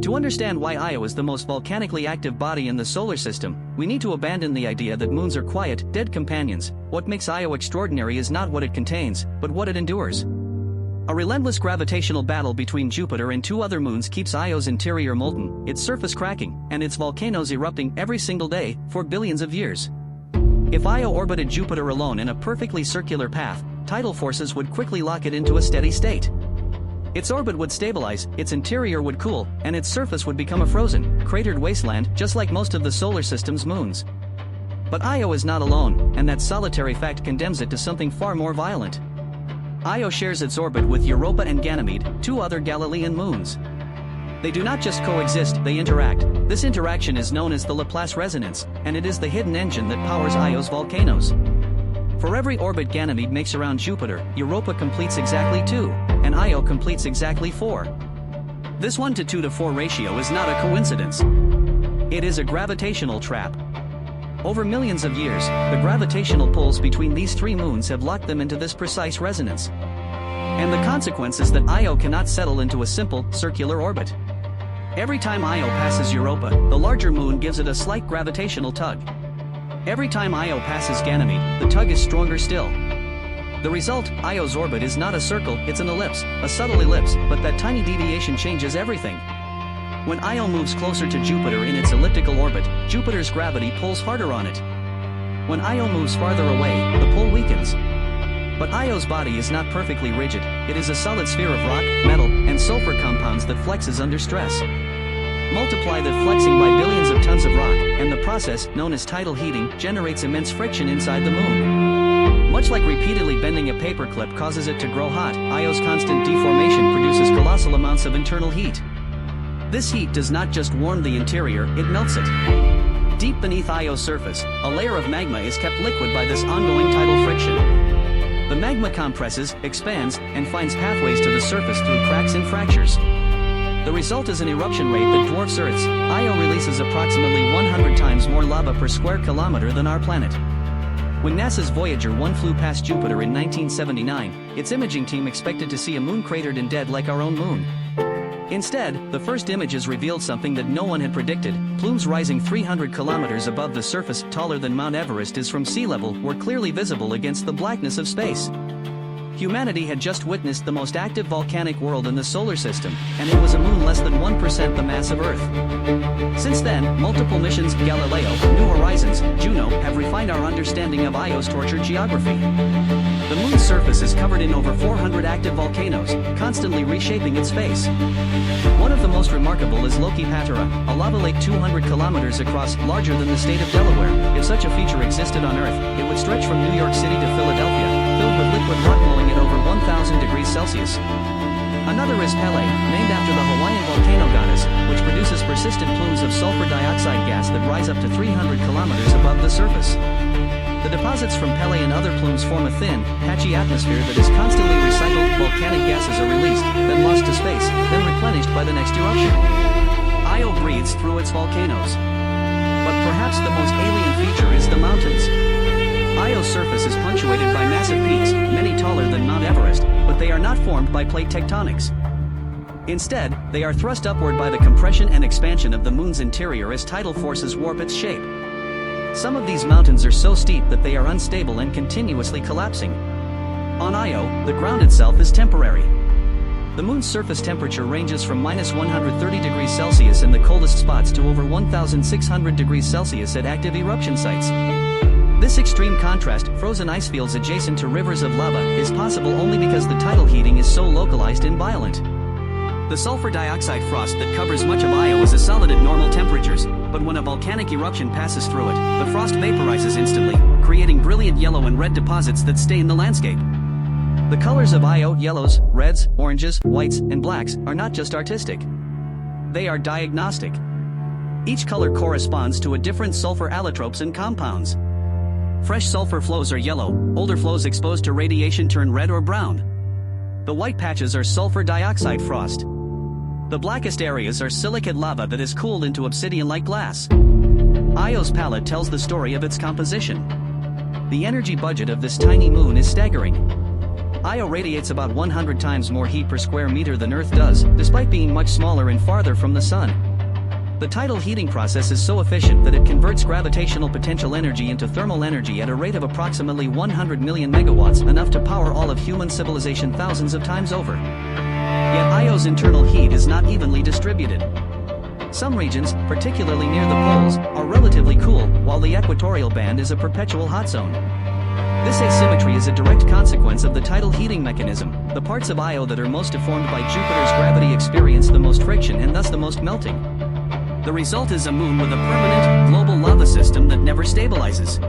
To understand why Io is the most volcanically active body in the solar system, we need to abandon the idea that moons are quiet, dead companions. What makes Io extraordinary is not what it contains, but what it endures. A relentless gravitational battle between Jupiter and two other moons keeps Io's interior molten, its surface cracking, and its volcanoes erupting every single day, for billions of years. If Io orbited Jupiter alone in a perfectly circular path, tidal forces would quickly lock it into a steady state. Its orbit would stabilize, its interior would cool, and its surface would become a frozen, cratered wasteland just like most of the solar system's moons. But Io is not alone, and that solitary fact condemns it to something far more violent. Io shares its orbit with Europa and Ganymede, two other Galilean moons. They do not just coexist, they interact. This interaction is known as the Laplace resonance, and it is the hidden engine that powers Io's volcanoes. For every orbit Ganymede makes around Jupiter, Europa completes exactly 2, and Io completes exactly 4. This 1:2:4 ratio is not a coincidence. It is a gravitational trap. Over millions of years, the gravitational pulls between these three moons have locked them into this precise resonance. And the consequence is that Io cannot settle into a simple, circular orbit. Every time Io passes Europa, the larger moon gives it a slight gravitational tug. Every time Io passes Ganymede, the tug is stronger still. The result, Io's orbit is not a circle, it's an ellipse, a subtle ellipse, but that tiny deviation changes everything. When Io moves closer to Jupiter in its elliptical orbit, Jupiter's gravity pulls harder on it. When Io moves farther away, the pull weakens. But Io's body is not perfectly rigid, it is a solid sphere of rock, metal, and sulfur compounds that flexes under stress. Multiply that flexing by billions of tons of rock, and the process, known as tidal heating, generates immense friction inside the moon. Much like repeatedly bending a paperclip causes it to grow hot, Io's constant deformation produces colossal amounts of internal heat. This heat does not just warm the interior, it melts it. Deep beneath Io's surface, a layer of magma is kept liquid by this ongoing tidal friction. The magma compresses, expands, and finds pathways to the surface through cracks and fractures. The result is an eruption rate that dwarfs Earth's. Io releases approximately 100 times more lava per square kilometer than our planet. When NASA's Voyager 1 flew past Jupiter in 1979, its imaging team expected to see a moon cratered and dead like our own moon. Instead, the first images revealed something that no one had predicted. Plumes rising 300 kilometers above the surface, taller than Mount Everest is from sea level, were clearly visible against the blackness of space. Humanity had just witnessed the most active volcanic world in the solar system, and it was a moon less than 1% the mass of Earth. Since then, multiple missions, Galileo, New Horizons, Juno, have refined our understanding of Io's tortured geography. The moon's surface is covered in over 400 active volcanoes, constantly reshaping its face. One of the most remarkable is Loki Patera, a lava lake 200 kilometers across, larger than the state of Delaware. If such a feature existed on Earth, it would stretch from New York City to Philadelphia, filled with liquid rock glowing at over 1,000 degrees Celsius. Another is Pele, named after the Hawaiian volcano goddess, which produces persistent plumes of sulfur dioxide gas that rise up to 300 kilometers above the surface. The deposits from Pele and other plumes form a thin, patchy atmosphere that is constantly recycled. Volcanic gases are released, then lost to space, then replenished by the next eruption. Io breathes through its volcanoes. But perhaps the most alien feature is the mountains. Io's surface is punctuated by massive peaks, many taller than Mount Everest, but they are not formed by plate tectonics. Instead, they are thrust upward by the compression and expansion of the moon's interior as tidal forces warp its shape. Some of these mountains are so steep that they are unstable and continuously collapsing. On Io, the ground itself is temporary. The moon's surface temperature ranges from -130 degrees Celsius in the coldest spots to over 1,600 degrees Celsius at active eruption sites. This extreme contrast, frozen ice fields adjacent to rivers of lava, is possible only because the tidal heating is so localized and violent. The sulfur dioxide frost that covers much of Io is a solid at normal temperatures, but when a volcanic eruption passes through it, the frost vaporizes instantly, creating brilliant yellow and red deposits that stain the landscape. The colors of Io, yellows, reds, oranges, whites, and blacks, are not just artistic. They are diagnostic. Each color corresponds to a different sulfur allotropes and compounds. Fresh sulfur flows are yellow, older flows exposed to radiation turn red or brown. The white patches are sulfur dioxide frost. The blackest areas are silicate lava that is cooled into obsidian-like glass. Io's palette tells the story of its composition. The energy budget of this tiny moon is staggering. Io radiates about 100 times more heat per square meter than Earth does, despite being much smaller and farther from the Sun. The tidal heating process is so efficient that it converts gravitational potential energy into thermal energy at a rate of approximately 100 million megawatts, enough to power all of human civilization thousands of times over. Yet Io's internal heat is not evenly distributed. Some regions, particularly near the poles, are relatively cool, while the equatorial band is a perpetual hot zone. This asymmetry is a direct consequence of the tidal heating mechanism. The parts of Io that are most deformed by Jupiter's gravity experience the most friction and thus the most melting. The result is a moon with a permanent, global lava system that never stabilizes.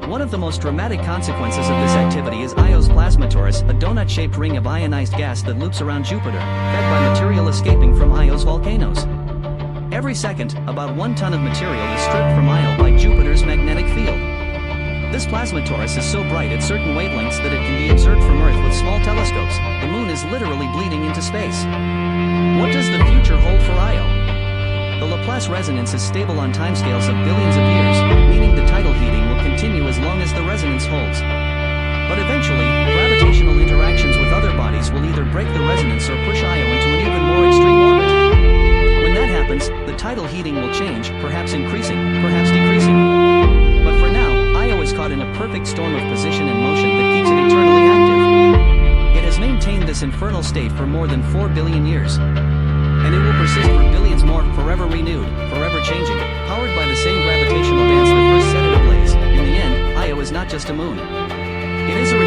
One of the most dramatic consequences of this activity is Io's plasma torus, a donut-shaped ring of ionized gas that loops around Jupiter, fed by material escaping from Io's volcanoes. Every second, about 1 ton of material is stripped from Io by Jupiter's magnetic field. This plasma torus is so bright at certain wavelengths that it can be observed from Earth with small telescopes. The moon is literally bleeding into space. What does the future hold for Io? The Laplace resonance is stable on timescales of billions of years, meaning the tidal heating will continue as long as the resonance holds. But eventually, gravitational interactions with other bodies will either break the resonance or push Io into an even more extreme orbit. When that happens, the tidal heating will change, perhaps increasing, perhaps decreasing. But for now, Io is caught in a perfect storm of position and motion that keeps it eternally active. It has maintained this infernal state for more than 4 billion years. And it will persist for billions more, forever renewed, forever changing, powered by the same gravitational bands that first set it ablaze. In the end, Io is not just a moon. It is a